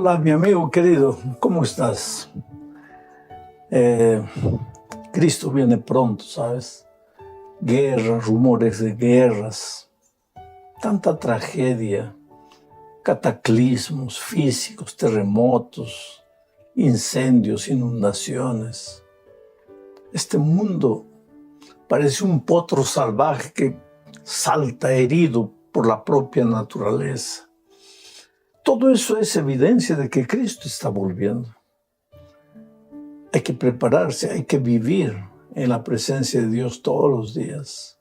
Hola, mi amigo querido, ¿cómo estás? Cristo viene pronto, ¿sabes? Guerras, rumores de guerras, tanta tragedia, cataclismos físicos, terremotos, incendios, inundaciones. Este mundo parece un potro salvaje que salta herido por la propia naturaleza. Todo eso es evidencia de que Cristo está volviendo. Hay que prepararse, hay que vivir en la presencia de Dios todos los días.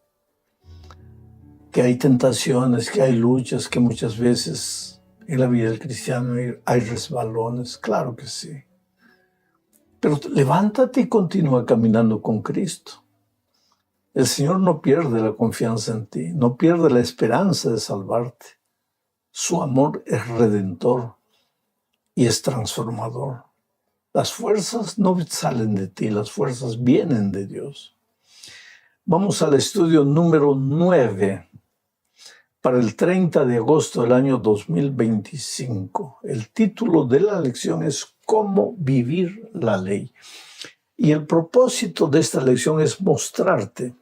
Que hay tentaciones, que hay luchas, que muchas veces en la vida del cristiano hay resbalones, claro que sí. Pero levántate y continúa caminando con Cristo. El Señor no pierde la confianza en ti, no pierde la esperanza de salvarte. Su amor es redentor y es transformador. Las fuerzas no salen de ti, las fuerzas vienen de Dios. Vamos al estudio número 9 para el 30 de agosto del año 2025. El título de la lección es ¿Cómo vivir la ley? Y el propósito de esta lección es mostrarte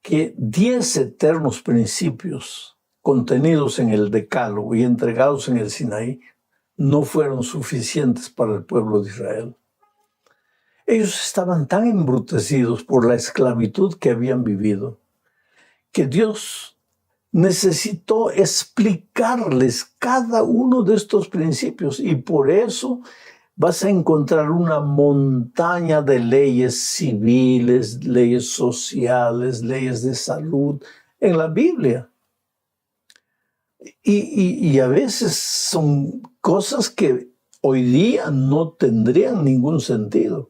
que 10 eternos principios contenidos en el Decálogo y entregados en el Sinaí no fueron suficientes para el pueblo de Israel. Ellos estaban tan embrutecidos por la esclavitud que habían vivido, que Dios necesitó explicarles cada uno de estos principios, y por eso vas a encontrar una montaña de leyes civiles, leyes sociales, leyes de salud en la Biblia. Y a veces son cosas que hoy día no tendrían ningún sentido,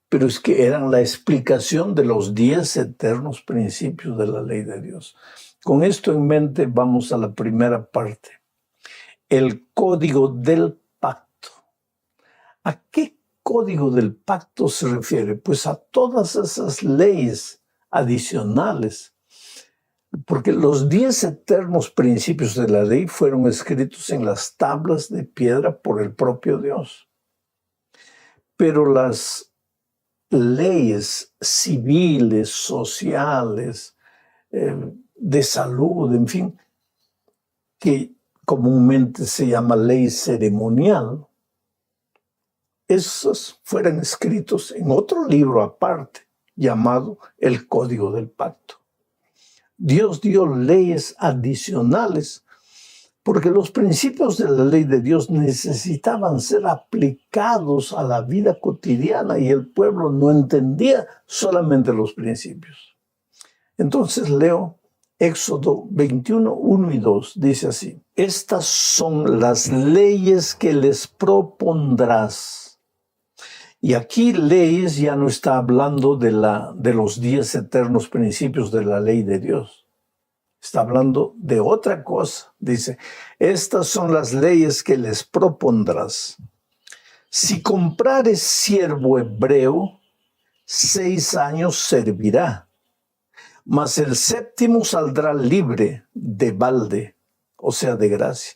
pero es que eran la explicación de los 10 eternos principios de la ley de Dios. Con esto en mente vamos a la primera parte, el código del pacto. ¿A qué código del pacto se refiere? Pues a todas esas leyes adicionales. Porque los 10 eternos principios de la ley fueron escritos en las tablas de piedra por el propio Dios. Pero las leyes civiles, sociales, de salud, en fin, que comúnmente se llama ley ceremonial, esos fueron escritos en otro libro aparte, llamado el Código del Pacto. Dios dio leyes adicionales porque los principios de la ley de Dios necesitaban ser aplicados a la vida cotidiana y el pueblo no entendía solamente los principios. Entonces leo Éxodo 21, 1 y 2, dice así: estas son las leyes que les propondrás. Y aquí leyes ya no está hablando de los 10 eternos principios de la ley de Dios. Está hablando de otra cosa. Dice, estas son las leyes que les propondrás. Si comprares siervo hebreo, 6 años servirá, mas el 7º saldrá libre de balde, o sea, de gracia.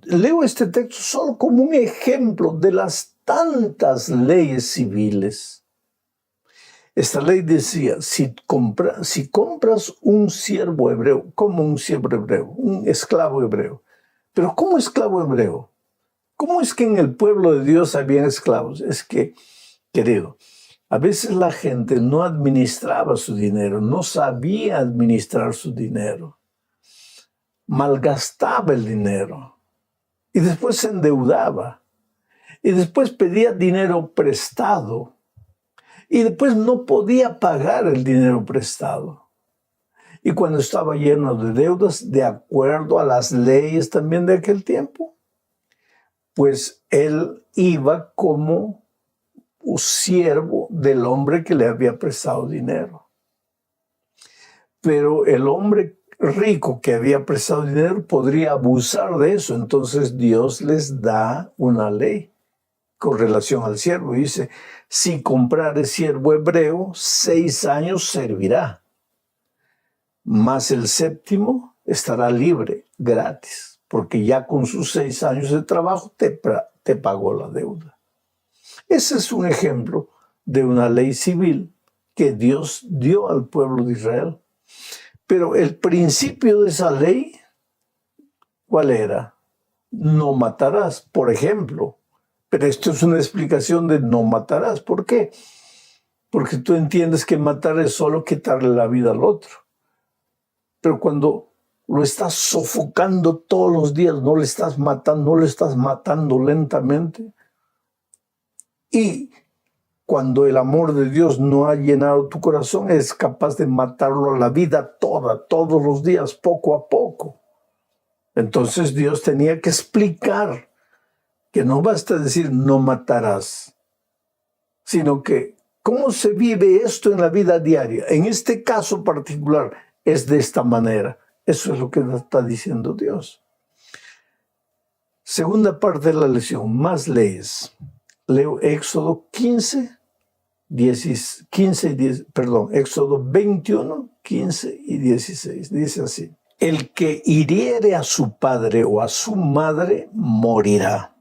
Leo este texto solo como un ejemplo de las tantas leyes civiles. Esta ley decía, si compras un siervo hebreo, como un siervo hebreo, un esclavo hebreo. Pero ¿cómo esclavo hebreo? ¿Cómo es que en el pueblo de Dios había esclavos? Es que, querido, a veces la gente no administraba su dinero, no sabía administrar su dinero, malgastaba el dinero y después se endeudaba. Y después pedía dinero prestado. Y después no podía pagar el dinero prestado. Y cuando estaba lleno de deudas, de acuerdo a las leyes también de aquel tiempo, pues él iba como un siervo del hombre que le había prestado dinero. Pero el hombre rico que había prestado dinero podría abusar de eso. Entonces Dios les da una ley con relación al siervo. Dice, si comprares siervo hebreo, 6 años servirá, mas el 7º estará libre, gratis. porque ya con sus 6 años de trabajo te pagó la deuda. Ese es un ejemplo de una ley civil que Dios dio al pueblo de Israel. Pero el principio de esa ley, ¿cuál era? No matarás, por ejemplo. Pero esto es una explicación de no matarás. ¿Por qué? Porque tú entiendes que matar es solo quitarle la vida al otro. Pero cuando lo estás sofocando todos los días, no le estás matando lentamente. Y cuando el amor de Dios no ha llenado tu corazón, es capaz de matarlo a la vida toda, todos los días, poco a poco. Entonces Dios tenía que explicar que no basta decir no matarás, sino que cómo se vive esto en la vida diaria. En este caso particular es de esta manera. Eso es lo que está diciendo Dios. Segunda parte de la lección, más leyes. Leo Éxodo 21, 15 y 16. Dice así: el que hiriere a su padre o a su madre morirá.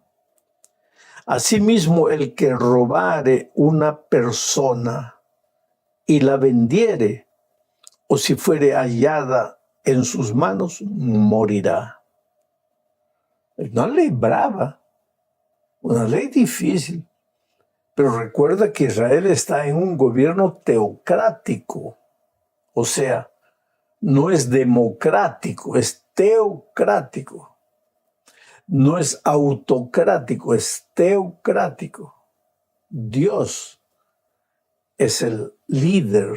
Asimismo, el que robare una persona y la vendiere, o si fuere hallada en sus manos, morirá. Es una ley brava, una ley difícil. Pero recuerda que Israel está en un gobierno teocrático. O sea, no es democrático, es teocrático. No es autocrático, es teocrático. Dios es el líder.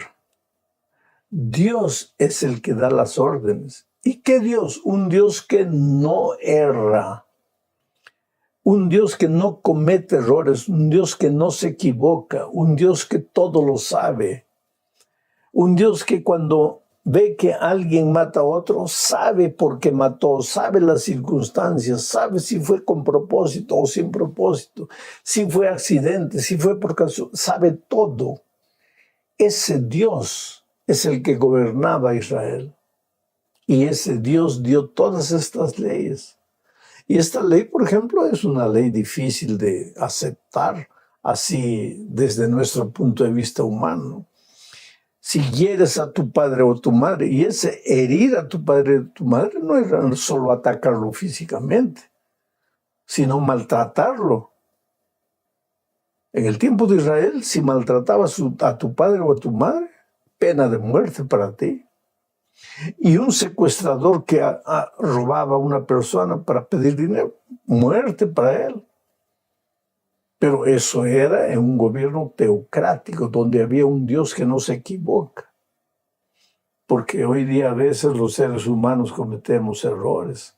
Dios es el que da las órdenes. ¿Y qué Dios? Un Dios que no erra. Un Dios que no comete errores, un Dios que no se equivoca, un Dios que todo lo sabe. Un Dios que cuando ve que alguien mata a otro, sabe por qué mató, sabe las circunstancias, sabe si fue con propósito o sin propósito, si fue accidente, si fue por caso, sabe todo. Ese Dios es el que gobernaba a Israel. Y ese Dios dio todas estas leyes. Y esta ley, por ejemplo, es una ley difícil de aceptar así desde nuestro punto de vista humano. Si hieres a tu padre o tu madre, y ese herir a tu padre o tu madre no era solo atacarlo físicamente, sino maltratarlo. En el tiempo de Israel, si maltratabas a tu padre o a tu madre, pena de muerte para ti. Y un secuestrador que robaba a una persona para pedir dinero, muerte para él. Pero eso era en un gobierno teocrático, donde había un Dios que no se equivoca. Porque hoy día a veces los seres humanos cometemos errores.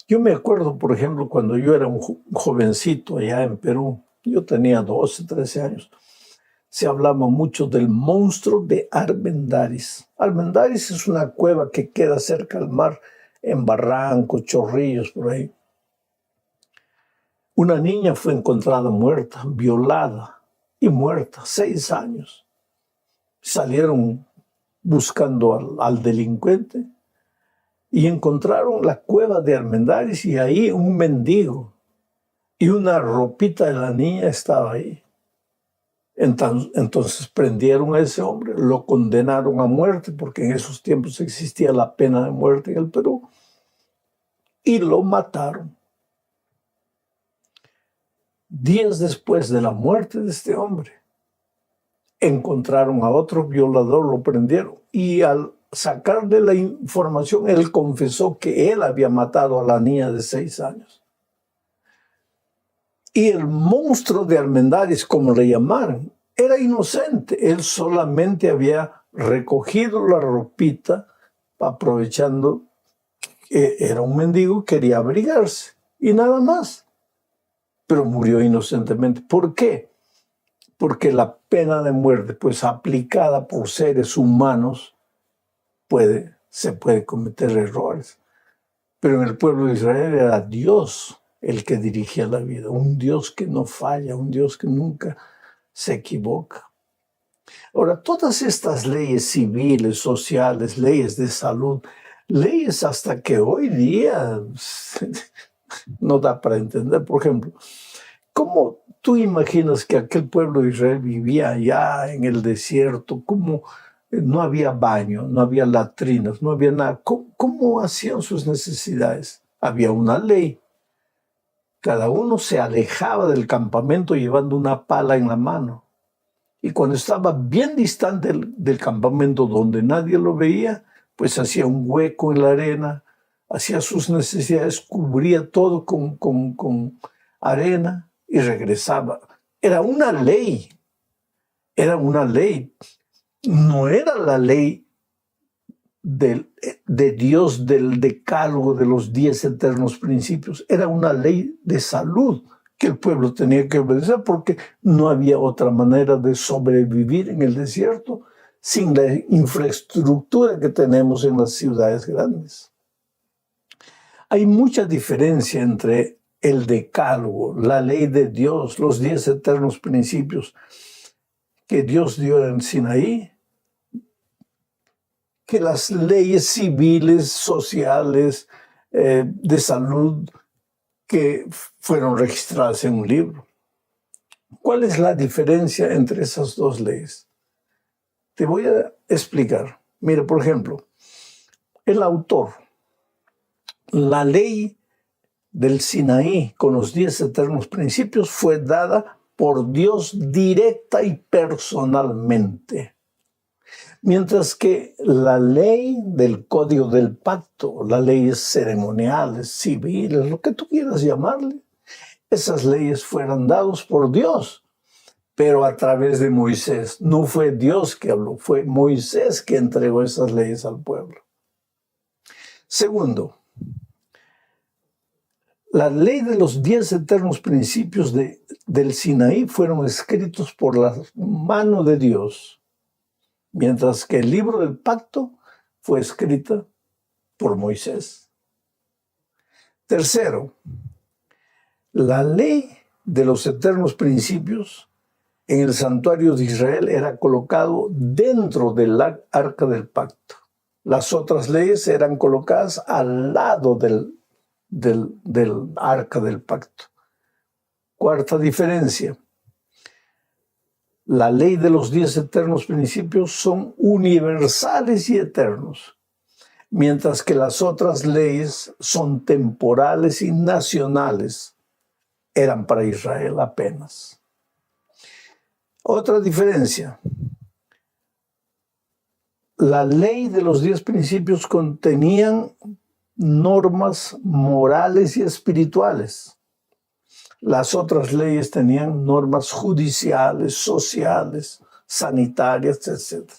Yo me acuerdo, por ejemplo, cuando yo era un jovencito allá en Perú, yo tenía 12, 13 años, se hablaba mucho del monstruo de Armendáriz. Armendáriz es una cueva que queda cerca al mar, en Barranco, Chorrillos, por ahí. Una niña fue encontrada muerta, violada y muerta, 6 años. Salieron buscando al delincuente y encontraron la cueva de Armendáriz y ahí un mendigo y una ropita de la niña estaba ahí. Entonces prendieron a ese hombre, lo condenaron a muerte, porque en esos tiempos existía la pena de muerte en el Perú, y lo mataron. Días después de la muerte de este hombre, encontraron a otro violador, lo prendieron, y al sacarle la información, él confesó que él había matado a la niña de 6 años. Y el monstruo de Armendáriz, como le llamaron, era inocente. Él solamente había recogido la ropita, aprovechando que era un mendigo, quería abrigarse, y nada más. Pero murió inocentemente. ¿Por qué? Porque la pena de muerte, pues aplicada por seres humanos, se puede cometer errores. Pero en el pueblo de Israel era Dios el que dirigía la vida, un Dios que no falla, un Dios que nunca se equivoca. Ahora, todas estas leyes civiles, sociales, leyes de salud, leyes hasta que hoy día no da para entender. Por ejemplo, ¿cómo tú imaginas que aquel pueblo de Israel vivía allá en el desierto? ¿Cómo no había baño, no había latrinas, no había nada? ¿Cómo hacían sus necesidades? Había una ley. Cada uno se alejaba del campamento llevando una pala en la mano. Y cuando estaba bien distante del campamento donde nadie lo veía, pues hacía un hueco en la arena, hacía sus necesidades, cubría todo con arena y regresaba. Era una ley, era una ley. No era la ley de Dios, del decálogo de los 10 eternos principios. Era una ley de salud que el pueblo tenía que obedecer porque no había otra manera de sobrevivir en el desierto sin la infraestructura que tenemos en las ciudades grandes. Hay mucha diferencia entre el decálogo, la ley de Dios, los 10 eternos principios que Dios dio en Sinaí, que las leyes civiles, sociales, de salud que fueron registradas en un libro. ¿Cuál es la diferencia entre esas dos leyes? Te voy a explicar. Mira, por ejemplo, el autor, la ley del Sinaí con los 10 eternos principios fue dada por Dios directa y personalmente. Mientras que la ley del código del pacto, las leyes ceremoniales, civiles, lo que tú quieras llamarle, esas leyes fueron dadas por Dios, pero a través de Moisés. No fue Dios que habló, fue Moisés que entregó esas leyes al pueblo. Segundo, la ley de los 10 eternos principios del Sinaí fueron escritos por la mano de Dios, mientras que el libro del pacto fue escrito por Moisés. Tercero, la ley de los eternos principios en el santuario de Israel era colocado dentro del arca del pacto. Las otras leyes eran colocadas al lado del arca del pacto. Cuarta diferencia. La ley de los 10 eternos principios son universales y eternos, mientras que las otras leyes son temporales y nacionales. Eran para Israel apenas. Otra diferencia. La ley de los 10 principios contenían normas morales y espirituales. Las otras leyes tenían normas judiciales, sociales, sanitarias, etc.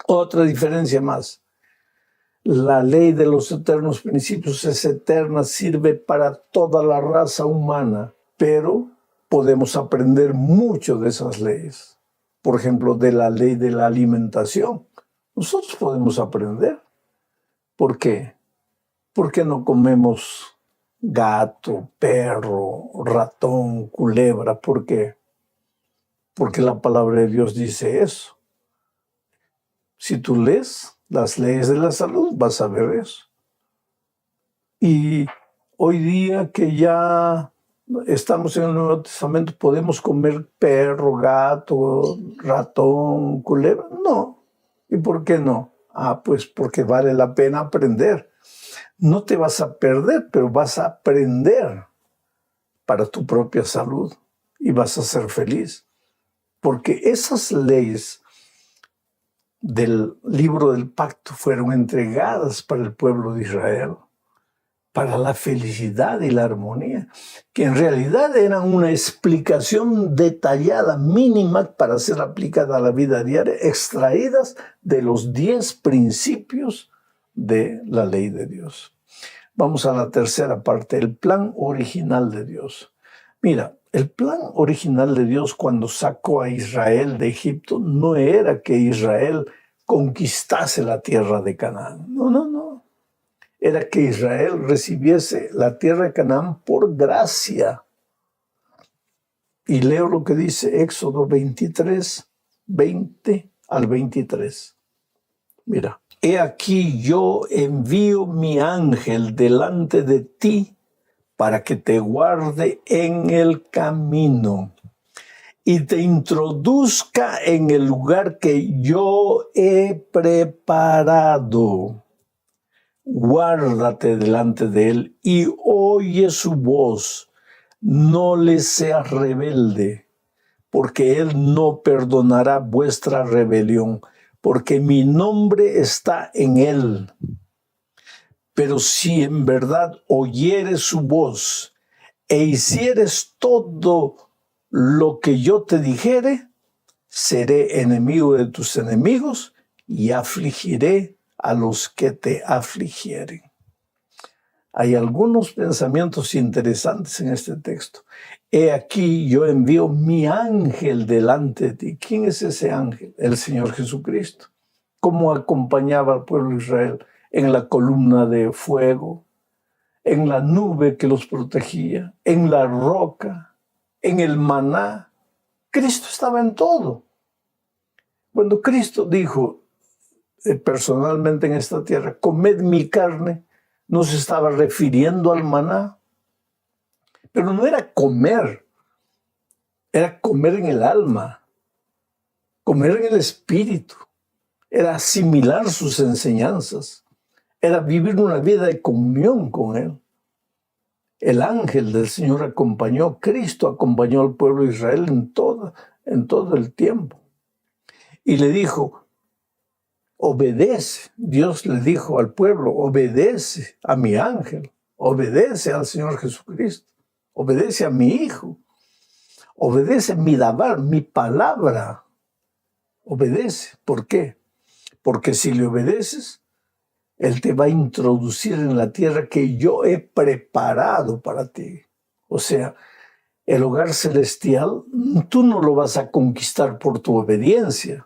Otra diferencia más. La ley de los eternos principios es eterna, sirve para toda la raza humana, pero podemos aprender mucho de esas leyes. Por ejemplo, de la ley de la alimentación. Nosotros podemos aprender. ¿Por qué? ¿Por qué no comemos gato, perro, ratón, culebra? ¿Por qué? Porque la palabra de Dios dice eso. Si tú lees las leyes de la salud, vas a ver eso. Y hoy día que ya estamos en el Nuevo Testamento, ¿podemos comer perro, gato, ratón, culebra? No. ¿Y por qué no? Pues porque vale la pena aprender. No te vas a perder, pero vas a aprender para tu propia salud y vas a ser feliz. Porque esas leyes del libro del pacto fueron entregadas para el pueblo de Israel, para la felicidad y la armonía, que en realidad eran una explicación detallada, mínima, para ser aplicada a la vida diaria, extraídas de los 10 principios de la ley de Dios. Vamos a la tercera parte, el plan original de Dios. Mira, el plan original de Dios cuando sacó a Israel de Egipto no era que Israel conquistase la tierra de Canaán. No. Era que Israel recibiese la tierra de Canaán por gracia. Y leo lo que dice Éxodo 23, 20 al 23. Mira, he aquí yo envío mi ángel delante de ti para que te guarde en el camino y te introduzca en el lugar que yo he preparado. Guárdate delante de él y oye su voz. No le seas rebelde, porque él no perdonará vuestra rebelión, porque mi nombre está en él. Pero si en verdad oyeres su voz e hicieres todo lo que yo te dijere, seré enemigo de tus enemigos y afligiré a los que te afligieren. Hay algunos pensamientos interesantes en este texto. He aquí yo envío mi ángel delante de ti. ¿Quién es ese ángel? El Señor Jesucristo. ¿Cómo acompañaba al pueblo de Israel? En la columna de fuego, en la nube que los protegía, en la roca, en el maná. Cristo estaba en todo. Cuando Cristo dijo personalmente en esta tierra, comed mi carne, no se estaba refiriendo al maná, pero no era comer en el alma, comer en el espíritu, era asimilar sus enseñanzas, era vivir una vida de comunión con él. El ángel del Señor acompañó, Cristo acompañó al pueblo de Israel en todo el tiempo. Y le dijo, obedece. Dios le dijo al pueblo, obedece a mi ángel, obedece al Señor Jesucristo, obedece a mi Hijo, obedece mi dabar, mi palabra. Obedece. ¿Por qué? Porque si le obedeces, Él te va a introducir en la tierra que yo he preparado para ti. O sea, el hogar celestial, tú no lo vas a conquistar por tu obediencia.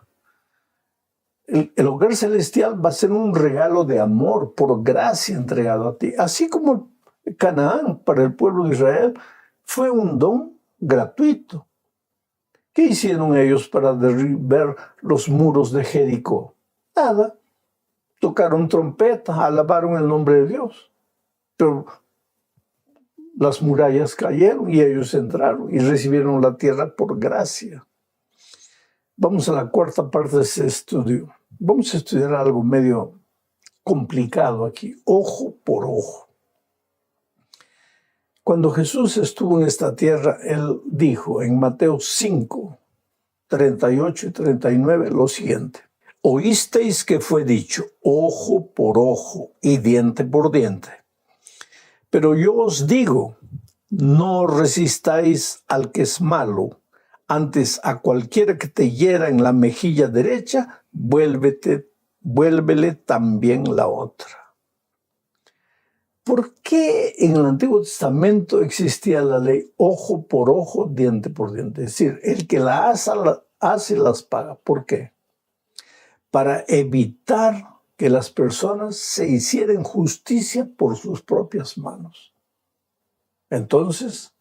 El hogar celestial va a ser un regalo de amor, por gracia entregado a ti. Así como Canaán para el pueblo de Israel fue un don gratuito. ¿Qué hicieron ellos para derribar los muros de Jericó? Nada. Tocaron trompetas, alabaron el nombre de Dios. Pero las murallas cayeron y ellos entraron y recibieron la tierra por gracia. Vamos a la cuarta parte de este estudio. Vamos a estudiar algo medio complicado aquí, ojo por ojo. Cuando Jesús estuvo en esta tierra, Él dijo en Mateo 5, 38 y 39 lo siguiente. Oísteis que fue dicho, ojo por ojo y diente por diente. Pero yo os digo, no resistáis al que es malo. Antes a cualquiera que te hiera en la mejilla derecha, vuélvele también la otra. ¿Por qué en el Antiguo Testamento existía la ley ojo por ojo, diente por diente? Es decir, el que la hace las paga. ¿Por qué? Para evitar que las personas se hicieran justicia por sus propias manos. Entonces,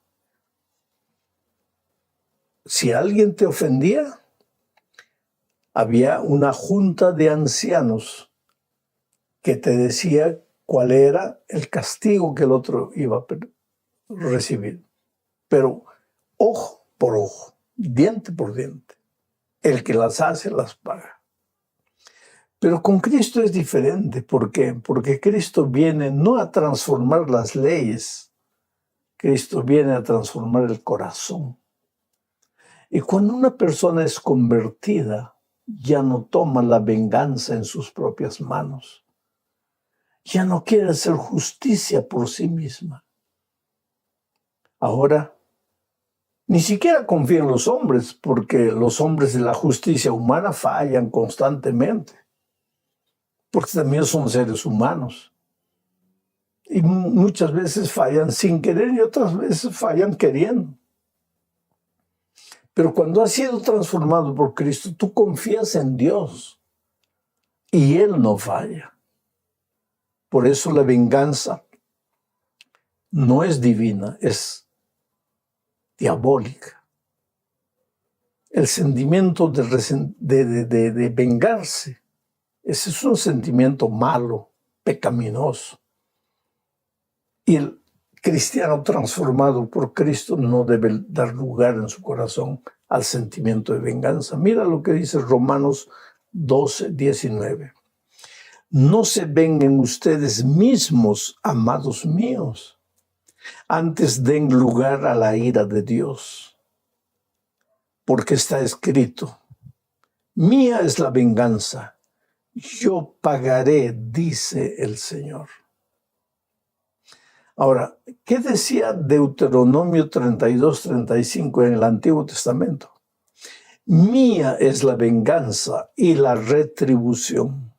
si alguien te ofendía, había una junta de ancianos que te decía cuál era el castigo que el otro iba a recibir. Pero ojo por ojo, diente por diente. El que las hace, las paga. Pero con Cristo es diferente. ¿Por qué? Porque Cristo viene no a transformar las leyes, Cristo viene a transformar el corazón. Y cuando una persona es convertida, ya no toma la venganza en sus propias manos. Ya no quiere hacer justicia por sí misma. Ahora, ni siquiera confía en los hombres, porque los hombres de la justicia humana fallan constantemente, porque también son seres humanos. Y muchas veces fallan sin querer y otras veces fallan queriendo. Pero cuando has sido transformado por Cristo, tú confías en Dios y Él no falla. Por eso la venganza no es divina, es diabólica. El sentimiento de vengarse Ese es un sentimiento malo, pecaminoso. Y el cristiano transformado por Cristo no debe dar lugar en su corazón al sentimiento de venganza. Mira lo que dice Romanos 12, 19. No se vengan ustedes mismos, amados míos, antes den lugar a la ira de Dios. Porque está escrito, mía es la venganza, yo pagaré, dice el Señor. Ahora, ¿qué decía Deuteronomio 32, 35 en el Antiguo Testamento? Mía es la venganza y la retribución.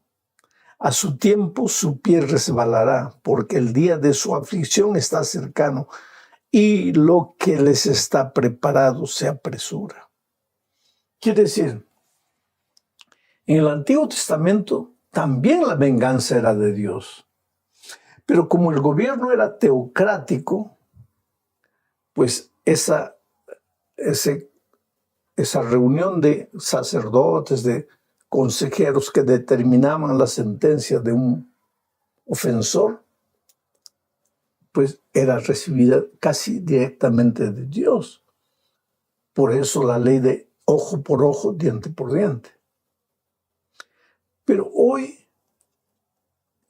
A su tiempo su pie resbalará, porque el día de su aflicción está cercano y lo que les está preparado se apresura. Quiere decir, en el Antiguo Testamento también la venganza era de Dios. Pero como el gobierno era teocrático, pues esa reunión de sacerdotes, de consejeros que determinaban la sentencia de un ofensor, pues era recibida casi directamente de Dios. Por eso la ley de ojo por ojo, diente por diente. Pero hoy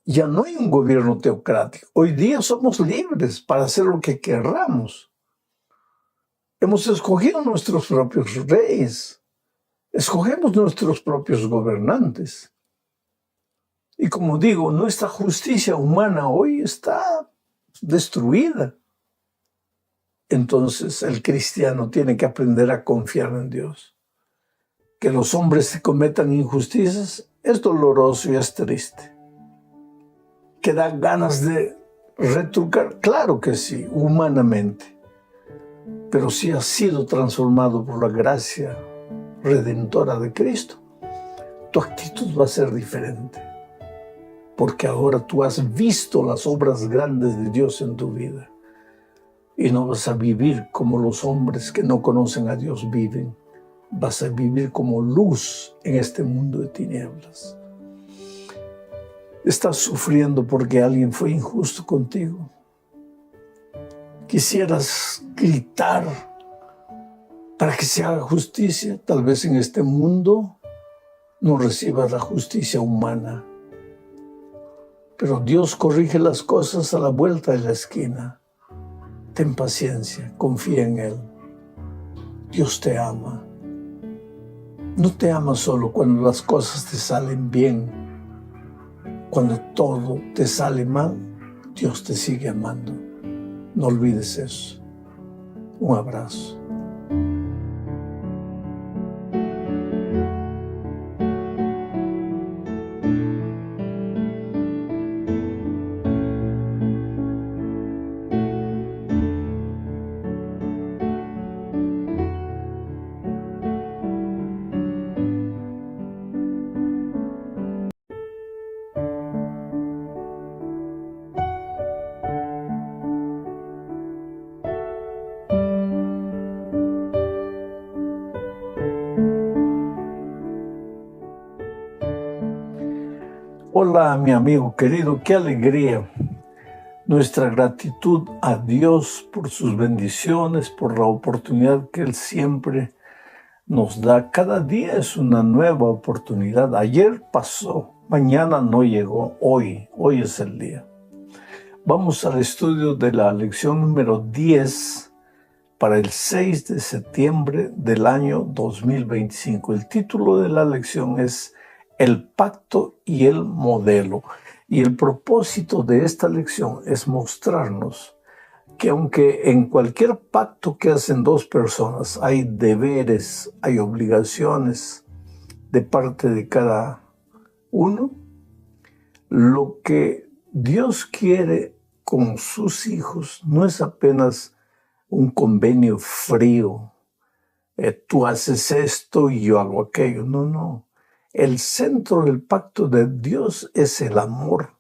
ya no hay un gobierno teocrático. Hoy día somos libres para hacer lo que queramos. Hemos escogido nuestros propios reyes. Escogemos nuestros propios gobernantes. Y como digo, nuestra justicia humana hoy está destruida. Entonces el cristiano tiene que aprender a confiar en Dios. Que los hombres cometan injusticias es doloroso y es triste. ¿Que da ganas de retrucar? Claro que sí, humanamente. Pero si has sido transformado por la gracia redentora de Cristo, tu actitud va a ser diferente. Porque ahora tú has visto las obras grandes de Dios en tu vida. Y no vas a vivir como los hombres que no conocen a Dios viven. Vas a vivir como luz en este mundo de tinieblas. Estás sufriendo porque alguien fue injusto contigo. Quisieras gritar para que se haga justicia. Tal vez en este mundo no recibas la justicia humana. Pero Dios corrige las cosas a la vuelta de la esquina. Ten paciencia, confía en Él. Dios te ama. No te ama solo cuando las cosas te salen bien. Cuando todo te sale mal, Dios te sigue amando. No olvides eso. Un abrazo. Hola, mi amigo querido, qué alegría. Nuestra gratitud a Dios por sus bendiciones, por la oportunidad que Él siempre nos da. Cada día es una nueva oportunidad. Ayer pasó, mañana no llegó, hoy es el día. Vamos al estudio de la lección número 10 para el 6 de septiembre del año 2025. El título de la lección es El pacto y el modelo. Y el propósito de esta lección es mostrarnos que aunque en cualquier pacto que hacen dos personas hay deberes, hay obligaciones de parte de cada uno, lo que Dios quiere con sus hijos no es apenas un convenio frío. Tú haces esto y yo hago aquello. No. El centro del pacto de Dios es el amor.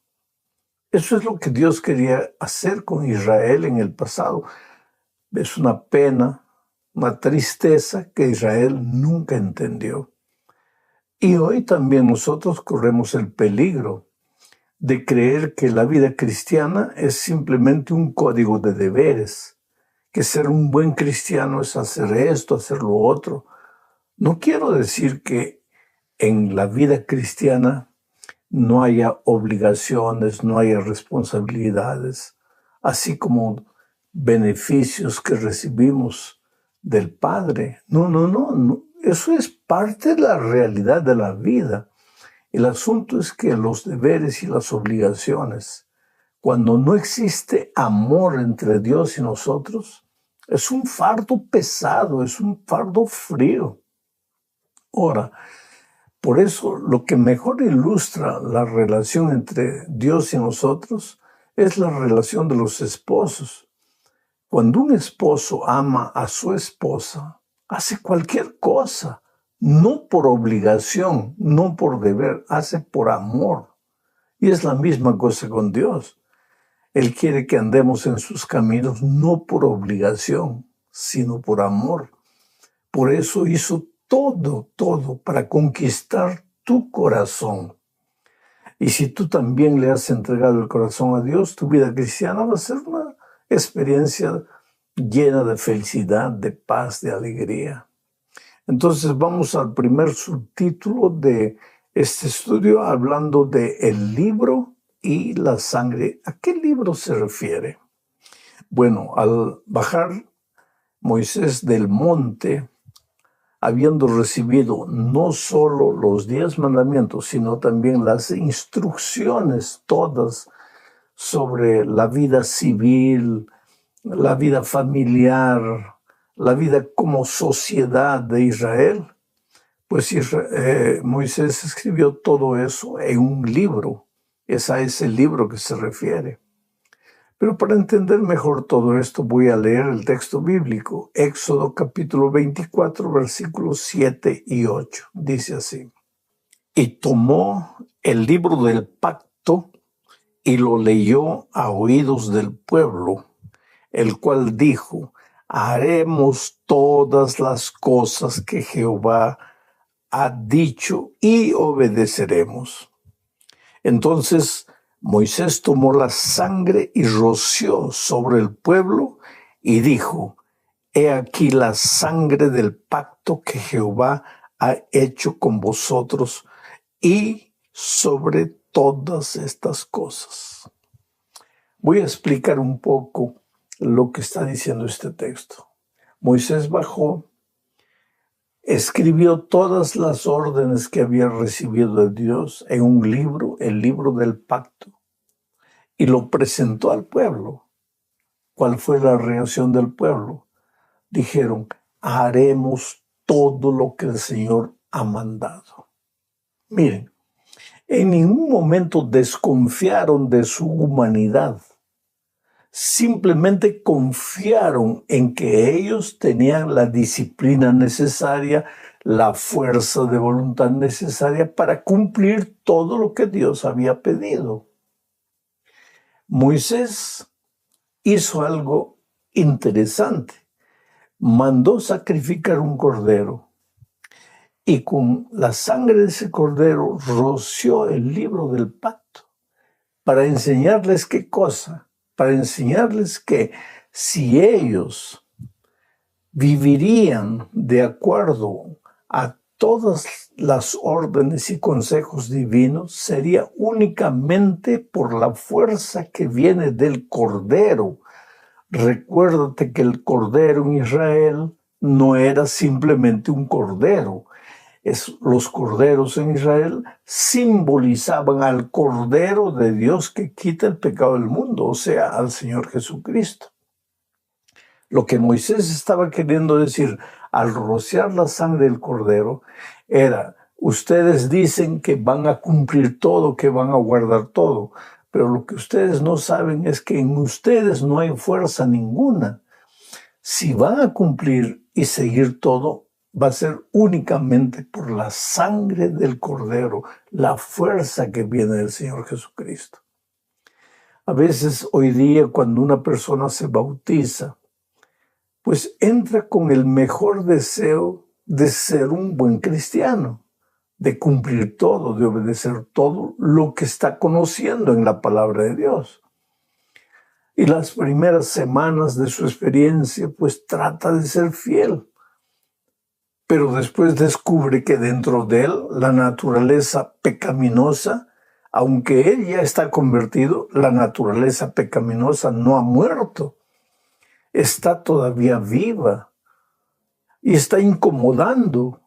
Eso es lo que Dios quería hacer con Israel en el pasado. Es una pena, una tristeza que Israel nunca entendió. Y hoy también nosotros corremos el peligro de creer que la vida cristiana es simplemente un código de deberes, que ser un buen cristiano es hacer esto, hacer lo otro. No quiero decir que en la vida cristiana no haya obligaciones, no haya responsabilidades, así como beneficios que recibimos del Padre. No. Eso es parte de la realidad de la vida. El asunto es que los deberes y las obligaciones, cuando no existe amor entre Dios y nosotros, es un fardo pesado, es un fardo frío. Ahora, por eso lo que mejor ilustra la relación entre Dios y nosotros es la relación de los esposos. Cuando un esposo ama a su esposa, hace cualquier cosa, no por obligación, no por deber, hace por amor. Y es la misma cosa con Dios. Él quiere que andemos en sus caminos no por obligación, sino por amor. Por eso hizo todo para conquistar tu corazón. Y si tú también le has entregado el corazón a Dios, tu vida cristiana va a ser una experiencia llena de felicidad, de paz, de alegría. Entonces vamos al primer subtítulo de este estudio, hablando de el libro y la sangre. ¿A qué libro se refiere? Bueno, al bajar Moisés del monte, habiendo recibido no solo los 10 mandamientos, sino también las instrucciones todas sobre la vida civil, la vida familiar, la vida como sociedad de Israel, pues Moisés escribió todo eso en un libro. Es a ese libro que se refiere. Pero para entender mejor todo esto voy a leer el texto bíblico, Éxodo capítulo 24, versículos 7 y 8. Dice así: y tomó el libro del pacto y lo leyó a oídos del pueblo, el cual dijo: haremos todas las cosas que Jehová ha dicho y obedeceremos. Entonces Moisés tomó la sangre y roció sobre el pueblo y dijo: he aquí la sangre del pacto que Jehová ha hecho con vosotros y sobre todas estas cosas. Voy a explicar un poco lo que está diciendo este texto. Moisés bajó, escribió todas las órdenes que había recibido de Dios en un libro, el libro del pacto, y lo presentó al pueblo. ¿Cuál fue la reacción del pueblo? Dijeron: haremos todo lo que el Señor ha mandado. Miren, en ningún momento desconfiaron de su humanidad. Simplemente confiaron en que ellos tenían la disciplina necesaria, la fuerza de voluntad necesaria para cumplir todo lo que Dios había pedido. Moisés hizo algo interesante. Mandó sacrificar un cordero y con la sangre de ese cordero roció el libro del pacto para enseñarles qué cosa. Para enseñarles que si ellos vivirían de acuerdo a todas las órdenes y consejos divinos, sería únicamente por la fuerza que viene del Cordero. Recuérdate que el Cordero en Israel no era simplemente un cordero. Los corderos en Israel simbolizaban al Cordero de Dios que quita el pecado del mundo, o sea, al Señor Jesucristo. Lo que Moisés estaba queriendo decir al rociar la sangre del Cordero era: ustedes dicen que van a cumplir todo, que van a guardar todo, pero lo que ustedes no saben es que en ustedes no hay fuerza ninguna. Si van a cumplir y seguir todo, va a ser únicamente por la sangre del Cordero, la fuerza que viene del Señor Jesucristo. A veces hoy día, cuando una persona se bautiza, pues entra con el mejor deseo de ser un buen cristiano. de cumplir todo, de obedecer todo lo que está conociendo en la palabra de Dios. Y las primeras semanas de su experiencia, pues trata de ser fiel. Pero después descubre que dentro de él la naturaleza pecaminosa, aunque él ya está convertido, la naturaleza pecaminosa no ha muerto. Está todavía viva y está incomodando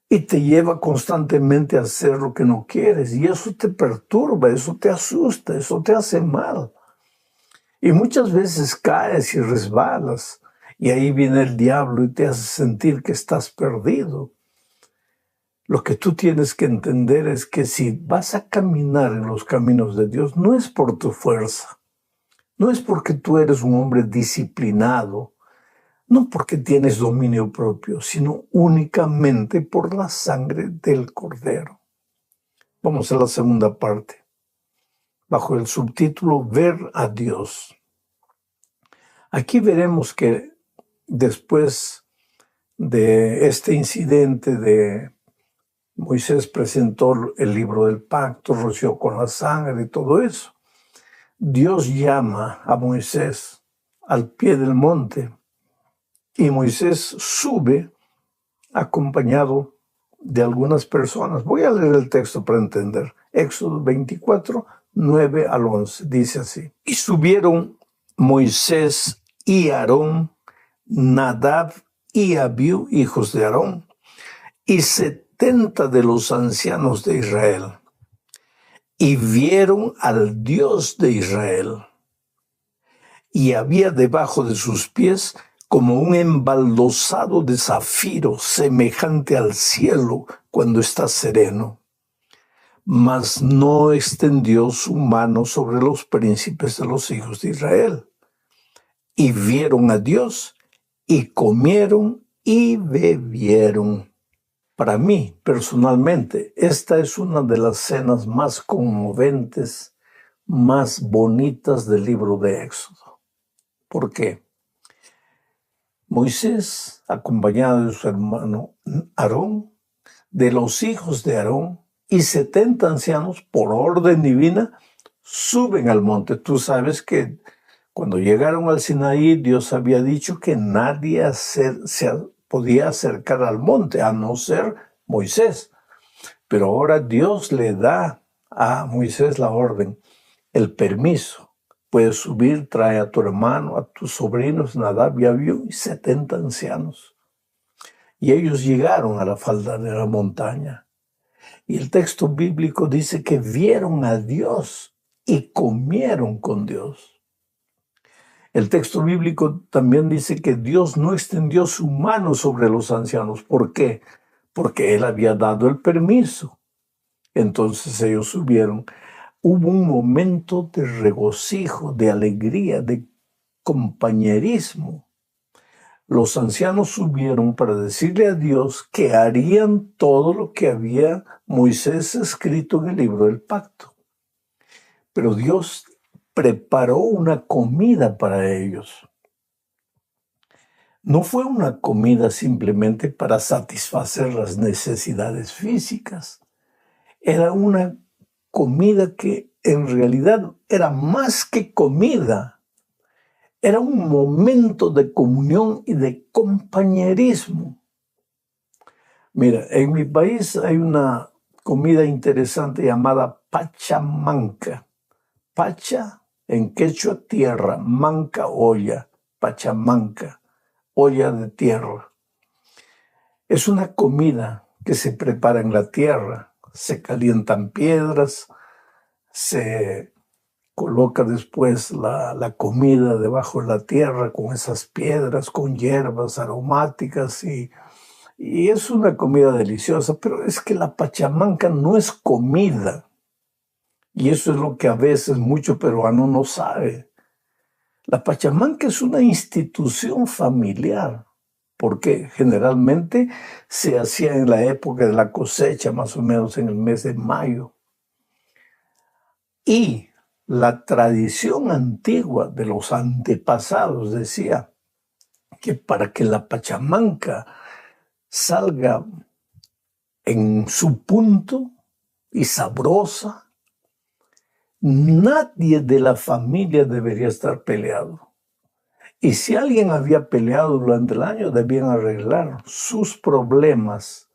y te lleva constantemente a hacer lo que no quieres. Y eso te perturba, eso te asusta, eso te hace mal. Y muchas veces caes y resbalas, y ahí viene el diablo y te hace sentir que estás perdido. Lo que tú tienes que entender es que si vas a caminar en los caminos de Dios, no es por tu fuerza, no es porque tú eres un hombre disciplinado, no porque tienes dominio propio, sino únicamente por la sangre del Cordero. Vamos a la segunda parte, bajo el subtítulo Ver a Dios. Aquí veremos que después de este incidente de Moisés presentó el libro del pacto, roció con la sangre y todo eso, Dios llama a Moisés al pie del monte y Moisés sube acompañado de algunas personas. Voy a leer el texto para entender. Éxodo 24, 9 al 11, dice así. Y subieron Moisés y Aarón, Nadab y Abiú, hijos de Aarón, y 70 de los ancianos de Israel, y vieron al Dios de Israel. Y había debajo de sus pies como un embaldosado de zafiro, semejante al cielo cuando está sereno. Mas no extendió su mano sobre los príncipes de los hijos de Israel. Y vieron a Dios, y comieron y bebieron. Para mí, personalmente, esta es una de las escenas más conmoventes, más bonitas del libro de Éxodo. ¿Por qué? Moisés, acompañado de su hermano Aarón, de los hijos de Aarón, y 70 ancianos, por orden divina, suben al monte. Tú sabes que cuando llegaron al Sinaí, Dios había dicho que nadie se podía acercar al monte, a no ser Moisés. Pero ahora Dios le da a Moisés la orden, el permiso. Puedes subir, trae a tu hermano, a tus sobrinos, Nadab y Abiú, y 70 ancianos. Y ellos llegaron a la falda de la montaña. Y el texto bíblico dice que vieron a Dios y comieron con Dios. El texto bíblico también dice que Dios no extendió su mano sobre los ancianos. ¿Por qué? Porque Él había dado el permiso. Entonces ellos subieron. Hubo un momento de regocijo, de alegría, de compañerismo. Los ancianos subieron para decirle a Dios que harían todo lo que había Moisés escrito en el libro del pacto. Pero Dios preparó una comida para ellos. No fue una comida simplemente para satisfacer las necesidades físicas. Era una comida que en realidad era más que comida. Era un momento de comunión y de compañerismo. Mira, en mi país hay una comida interesante llamada pachamanca. Pacha en quechua tierra, manca olla, pachamanca, olla de tierra. Es una comida que se prepara en la tierra. Se calientan piedras, se coloca después la comida debajo de la tierra con esas piedras, con hierbas aromáticas y es una comida deliciosa, pero es que la pachamanca no es comida. Y eso es lo que a veces mucho peruano no sabe. La pachamanca es una institución familiar, porque generalmente se hacía en la época de la cosecha, más o menos en el mes de mayo. Y la tradición antigua de los antepasados decía que para que la pachamanca salga en su punto y sabrosa. Nadie de la familia debería estar peleado. Y si alguien había peleado durante el año, debían arreglar sus problemas.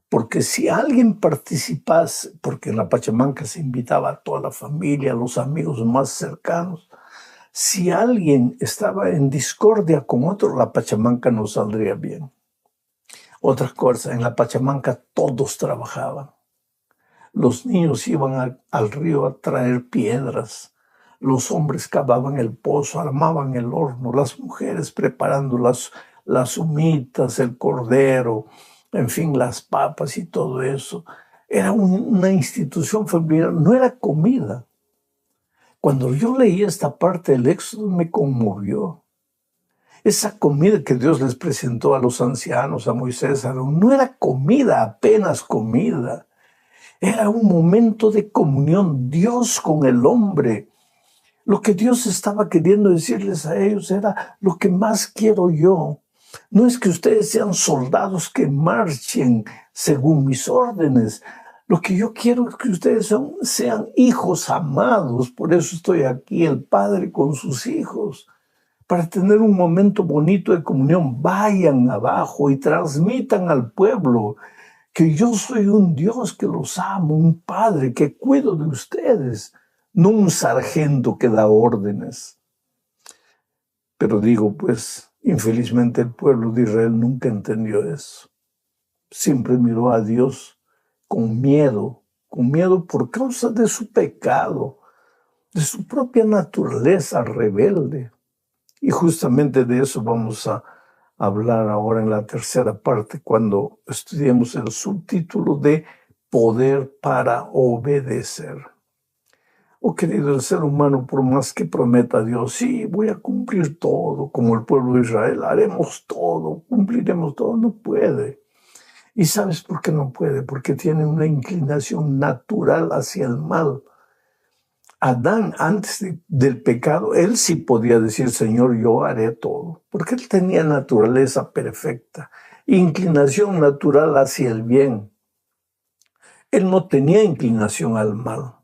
Porque si alguien participase, porque en la Pachamanca se invitaba a toda la familia, a los amigos más cercanos, si alguien estaba en discordia con otro, la Pachamanca no saldría bien. Otra cosa, en la Pachamanca todos trabajaban. Los niños iban al río a traer piedras. Los hombres cavaban el pozo, armaban el horno. Las mujeres preparando las humitas, el cordero, en fin, las papas y todo eso. Era una institución familiar, no era comida. Cuando yo leí esta parte del Éxodo me conmovió. Esa comida que Dios les presentó a los ancianos, a Moisés, a Aarón, no era comida, apenas comida. Era un momento de comunión, Dios con el hombre. Lo que Dios estaba queriendo decirles a ellos era: lo que más quiero yo no es que ustedes sean soldados que marchen según mis órdenes. Lo que yo quiero es que ustedes sean hijos amados. Por eso estoy aquí, el Padre con sus hijos, para tener un momento bonito de comunión. Vayan abajo y transmitan al pueblo que yo soy un Dios que los amo, un Padre que cuido de ustedes, no un sargento que da órdenes. Pero digo, pues, infelizmente el pueblo de Israel nunca entendió eso. Siempre miró a Dios con miedo por causa de su pecado, de su propia naturaleza rebelde. Y justamente de eso vamos a hablar ahora en la tercera parte, cuando estudiemos el subtítulo de Poder para obedecer. Oh, querido, el ser humano, por más que prometa a Dios, sí, voy a cumplir todo, como el pueblo de Israel, haremos todo, cumpliremos todo, no puede. ¿Y sabes por qué no puede? Porque tiene una inclinación natural hacia el mal. Adán, antes del pecado, él sí podía decir: Señor, yo haré todo, porque él tenía naturaleza perfecta, inclinación natural hacia el bien. Él no tenía inclinación al mal.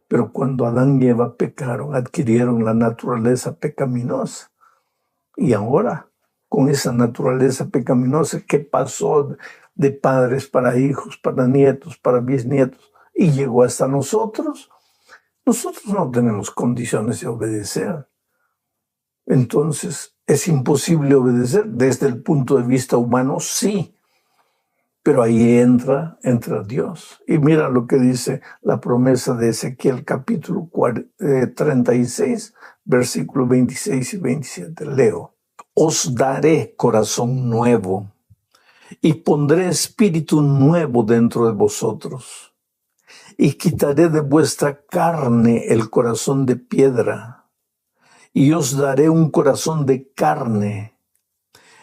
Pero cuando Adán y Eva pecaron, adquirieron la naturaleza pecaminosa. Y ahora, con esa naturaleza pecaminosa, ¿qué pasó de padres para hijos, para nietos, para bisnietos? Y llegó hasta nosotros. Nosotros no tenemos condiciones de obedecer. Entonces, ¿es imposible obedecer? Desde el punto de vista humano, sí. Pero ahí entra Dios. Y mira lo que dice la promesa de Ezequiel capítulo 36, versículos 26 y 27. Leo: os daré corazón nuevo y pondré espíritu nuevo dentro de vosotros. Y quitaré de vuestra carne el corazón de piedra, y os daré un corazón de carne,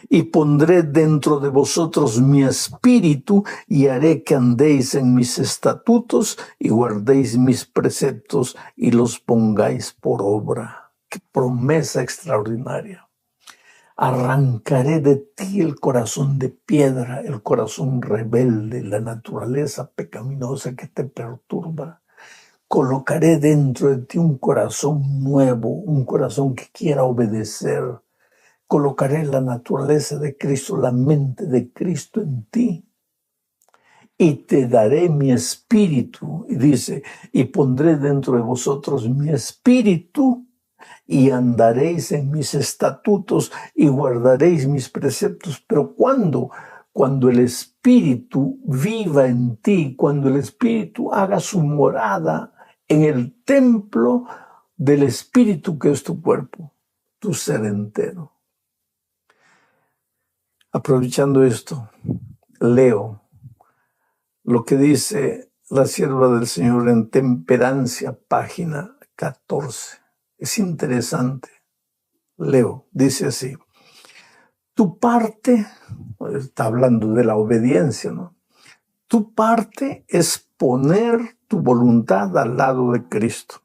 y pondré dentro de vosotros mi espíritu, y haré que andéis en mis estatutos, y guardéis mis preceptos, y los pongáis por obra. ¡Qué promesa extraordinaria! Arrancaré de ti el corazón de piedra, el corazón rebelde, la naturaleza pecaminosa que te perturba. Colocaré dentro de ti un corazón nuevo, un corazón que quiera obedecer. Colocaré la naturaleza de Cristo, la mente de Cristo en ti. Y te daré mi espíritu. Y dice: y pondré dentro de vosotros mi espíritu, y andaréis en mis estatutos y guardaréis mis preceptos. Pero ¿cuándo? Cuando el Espíritu viva en ti, cuando el Espíritu haga su morada en el templo del Espíritu que es tu cuerpo, tu ser entero. Aprovechando esto, leo lo que dice la sierva del Señor en Temperancia, página 14. Es interesante. Leo, dice así: tu parte, está hablando de la obediencia, ¿no? Tu parte es poner tu voluntad al lado de Cristo.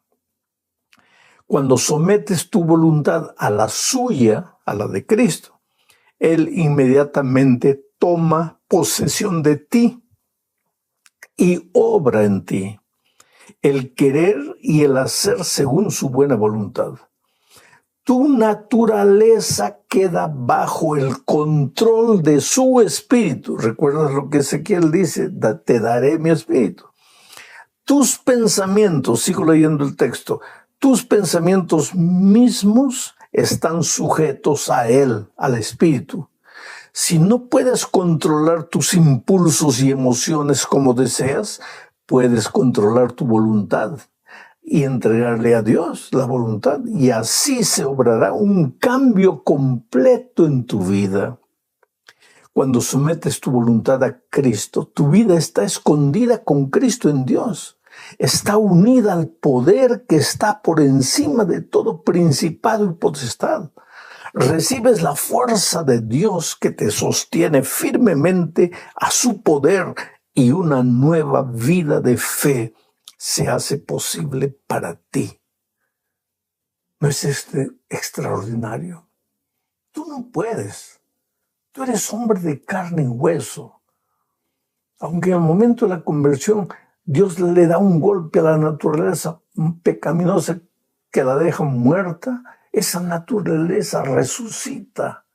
Cuando sometes tu voluntad a la suya, a la de Cristo, Él inmediatamente toma posesión de ti y obra en ti el querer y el hacer según su buena voluntad. Tu naturaleza queda bajo el control de su espíritu. ¿Recuerdas lo que Ezequiel dice? Te daré mi espíritu. Tus pensamientos, sigo leyendo el texto, tus pensamientos mismos están sujetos a él, al espíritu. Si no puedes controlar tus impulsos y emociones como deseas, puedes controlar tu voluntad y entregarle a Dios la voluntad, y así se obrará un cambio completo en tu vida. Cuando sometes tu voluntad a Cristo, tu vida está escondida con Cristo en Dios. Está unida al poder que está por encima de todo principado y potestad. Recibes la fuerza de Dios que te sostiene firmemente a su poder, y una nueva vida de fe se hace posible para ti. ¿No es extraordinario? Tú no puedes. Tú eres hombre de carne y hueso. Aunque en el momento de la conversión Dios le da un golpe a la naturaleza pecaminosa que la deja muerta, esa naturaleza resucita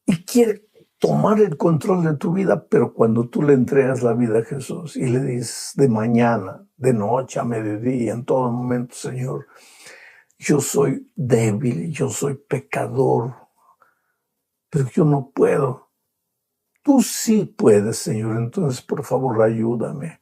y quiere tomar el control de tu vida, pero cuando tú le entregas la vida a Jesús y le dices de mañana, de noche, a mediodía, en todo momento, Señor, yo soy débil, yo soy pecador, pero yo no puedo. Tú sí puedes, Señor, entonces por favor ayúdame.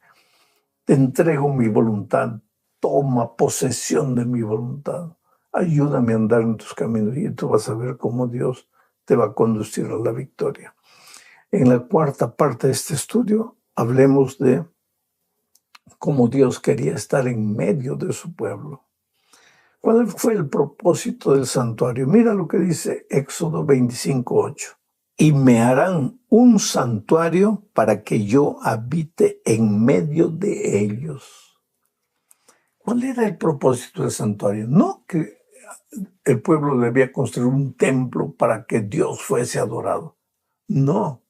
Te entrego mi voluntad, toma posesión de mi voluntad. Ayúdame a andar en tus caminos y tú vas a ver cómo Dios te va a conducir a la victoria. En la cuarta parte de este estudio hablemos de cómo Dios quería estar en medio de su pueblo. ¿Cuál fue el propósito del santuario? Mira lo que dice Éxodo 25:8. Y me harán un santuario para que yo habite en medio de ellos. ¿Cuál era el propósito del santuario? No que el pueblo debía construir un templo para que Dios fuese adorado. No.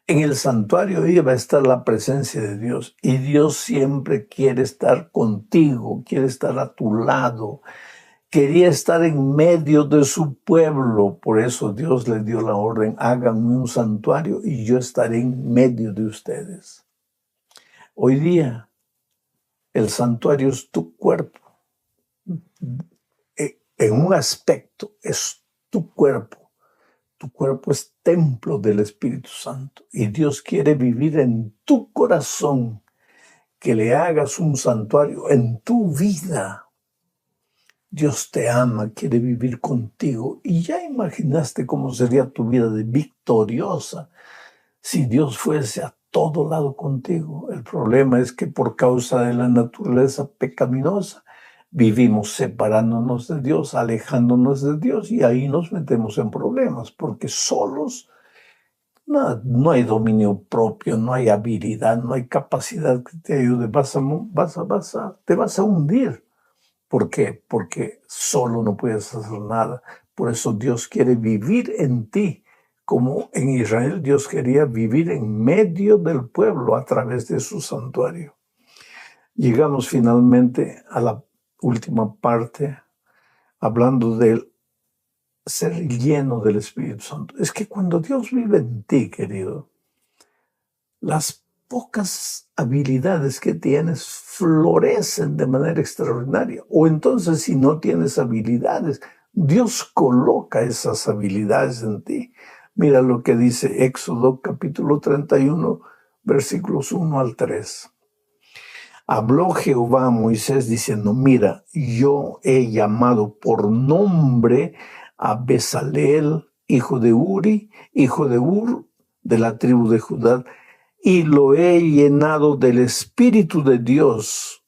En el santuario iba a estar la presencia de Dios, y Dios siempre quiere estar contigo, quiere estar a tu lado. Quería estar en medio de su pueblo, por eso Dios le dio la orden: háganme un santuario y yo estaré en medio de ustedes. Hoy día, el santuario es tu cuerpo. En un aspecto es tu cuerpo. Tu cuerpo es templo del Espíritu Santo y Dios quiere vivir en tu corazón, que le hagas un santuario en tu vida. Dios te ama, quiere vivir contigo, y ya imaginaste cómo sería tu vida de victoriosa si Dios fuese a todo lado contigo. El problema es que por causa de la naturaleza pecaminosa vivimos separándonos de Dios, alejándonos de Dios, y ahí nos metemos en problemas, porque solos no hay dominio propio, no hay habilidad, no hay capacidad que te ayude. Te vas a hundir. ¿Por qué? Porque solo no puedes hacer nada. Por eso Dios quiere vivir en ti, como en Israel Dios quería vivir en medio del pueblo a través de su santuario. Llegamos finalmente a la última parte, hablando del ser lleno del Espíritu Santo. Es que cuando Dios vive en ti, querido, las pocas habilidades que tienes florecen de manera extraordinaria. O entonces, si no tienes habilidades, Dios coloca esas habilidades en ti. Mira lo que dice Éxodo capítulo 31, versículos 1 al 3. Habló Jehová a Moisés diciendo: mira, yo he llamado por nombre a Bezaleel, hijo de Uri, hijo de Ur, de la tribu de Judá, y lo he llenado del Espíritu de Dios,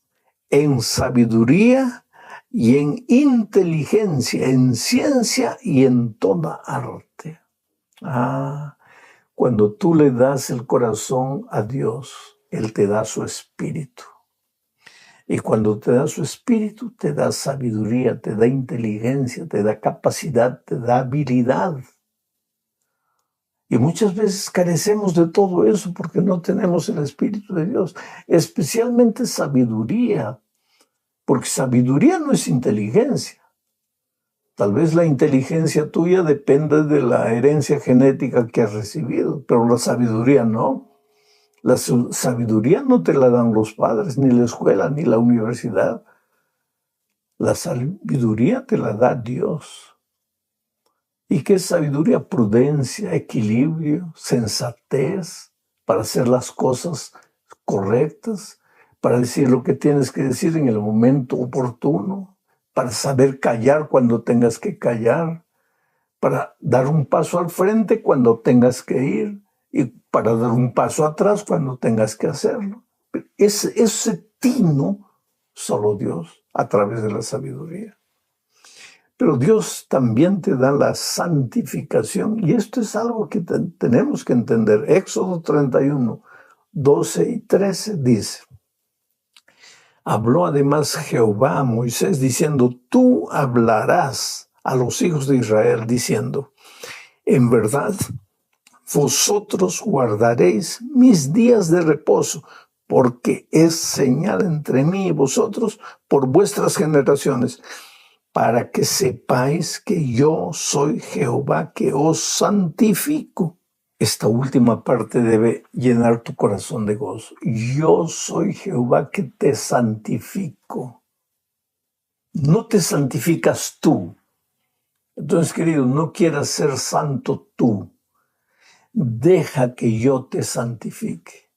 en sabiduría y en inteligencia, en ciencia y en toda arte. Cuando tú le das el corazón a Dios, Él te da su Espíritu. Y cuando te da su Espíritu, te da sabiduría, te da inteligencia, te da capacidad, te da habilidad. Y muchas veces carecemos de todo eso porque no tenemos el Espíritu de Dios, especialmente sabiduría, porque sabiduría no es inteligencia. Tal vez la inteligencia tuya depende de la herencia genética que has recibido, pero la sabiduría no. La sabiduría no te la dan los padres, ni la escuela, ni la universidad. La sabiduría te la da Dios. ¿Y qué es sabiduría? Prudencia, equilibrio, sensatez para hacer las cosas correctas, para decir lo que tienes que decir en el momento oportuno, para saber callar cuando tengas que callar, para dar un paso al frente cuando tengas que ir y para dar un paso atrás cuando tengas que hacerlo. Ese tino, solo Dios, a través de la sabiduría. Pero Dios también te da la santificación, y esto es algo que tenemos que entender. Éxodo 31, 12 y 13 dice: habló además Jehová a Moisés diciendo: tú hablarás a los hijos de Israel diciendo: en verdad, vosotros guardaréis mis días de reposo, porque es señal entre mí y vosotros por vuestras generaciones, para que sepáis que yo soy Jehová que os santifico. Esta última parte debe llenar tu corazón de gozo. Yo soy Jehová que te santifico. No te santificas tú. Entonces, querido, no quieras ser santo tú. Deja que yo te santifique.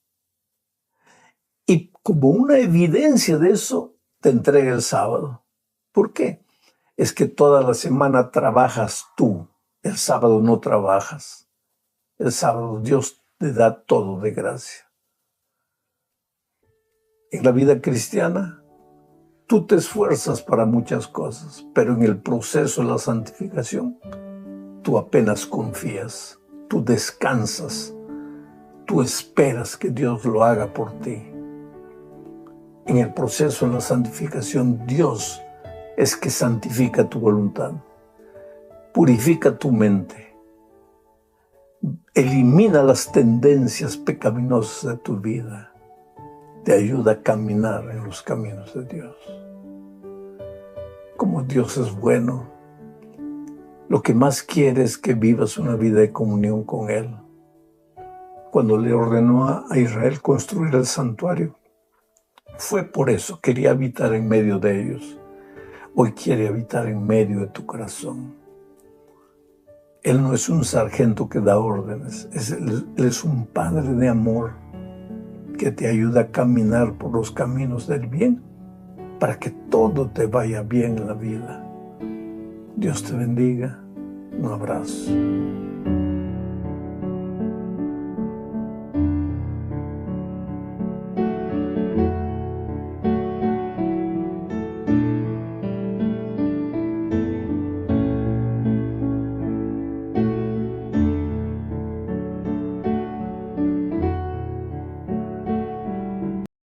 Y como una evidencia de eso, te entrega el sábado. ¿Por qué? Es que toda la semana trabajas tú. El sábado no trabajas. El sábado Dios te da todo de gracia. En la vida cristiana, tú te esfuerzas para muchas cosas, pero en el proceso de la santificación, tú apenas confías, tú descansas, tú esperas que Dios lo haga por ti. En el proceso de la santificación, Dios es que santifica tu voluntad, purifica tu mente, elimina las tendencias pecaminosas de tu vida, te ayuda a caminar en los caminos de Dios. Como Dios es bueno, lo que más quiere es que vivas una vida de comunión con Él. Cuando le ordenó a Israel construir el santuario, fue por eso, quería habitar en medio de ellos. Hoy quiere habitar en medio de tu corazón. Él no es un sargento que da órdenes, Él es un padre de amor que te ayuda a caminar por los caminos del bien para que todo te vaya bien en la vida. Dios te bendiga. Un abrazo.